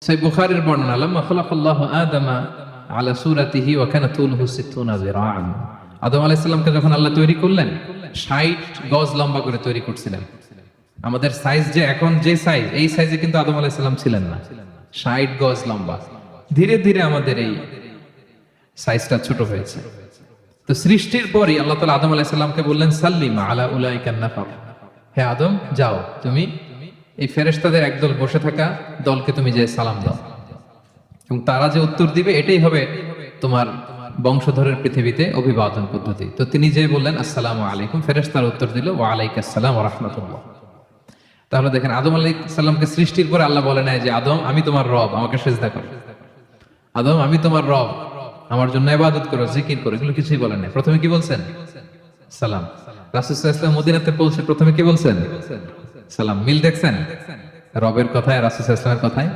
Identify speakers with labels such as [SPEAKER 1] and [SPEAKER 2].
[SPEAKER 1] সেই বুখারীর বর্ণনা, লাম্মা খালাকাল্লাহু আদামা আলা সূরাতিহি ওয়া কানা তুলহু 60 যিরাআন। আদম আলাইহিস সালামকে যখন আল্লাহ তৈরি করলেন 60 গজ লম্বা করে তৈরি করছিলেন। আমাদের সাইজ যে এখন যে সাইজ, এই সাইজে কিন্তু আদম আলাইহিস সালাম ছিলেন না। 60 গজ লম্বা। ধীরে ধীরে আমাদের এই সাইজটা ছোট হয়েছে। তো সৃষ্টির পরই আল্লাহ তাআলা আদম আলাইহিস সালামকে বললেন, সাল্লিমা আলা উলাইকান নাফার, হে আদম যাও, তুমি এই ফেরেশতাদের একদল বসে থাকা দলকে তুমি যে সালাম দাও, এবং তারা যে উত্তর দিবে এটাই হবে তোমার বংশধরের পৃথিবীতে অভিবাদন পদ্ধতি। তো তিনি যে বললেন আসসালামু আলাইকুম, ফেরেশতারা উত্তর দিল ওয়া আলাইকাস সালাম ওয়া রাহমাতুল্লাহ। তাহলে দেখেন আদম আলাইহিস সালামকে সৃষ্টির পরে আল্লাহ বলে নাই যে আদম আমি তোমার রব, আমাকে সিজদা করো, আদম আমি তোমার রব, আমার জন্য ইবাদত করো, জিকির করো, এগুলো কিছুই বলেন নাই। প্রথমে কি বলছেন? সালাম। রাসূল সাল্লাল্লাহু আলাইহি ওয়াসাল্লাম মদিনাতে পৌঁছে প্রথমে কি বলছেন? সালাম। মিল দেখছেন রবের কথায় রাসূল সাল্লাল্লাহু আলাইহি ওয়াসাল্লামের কথায়?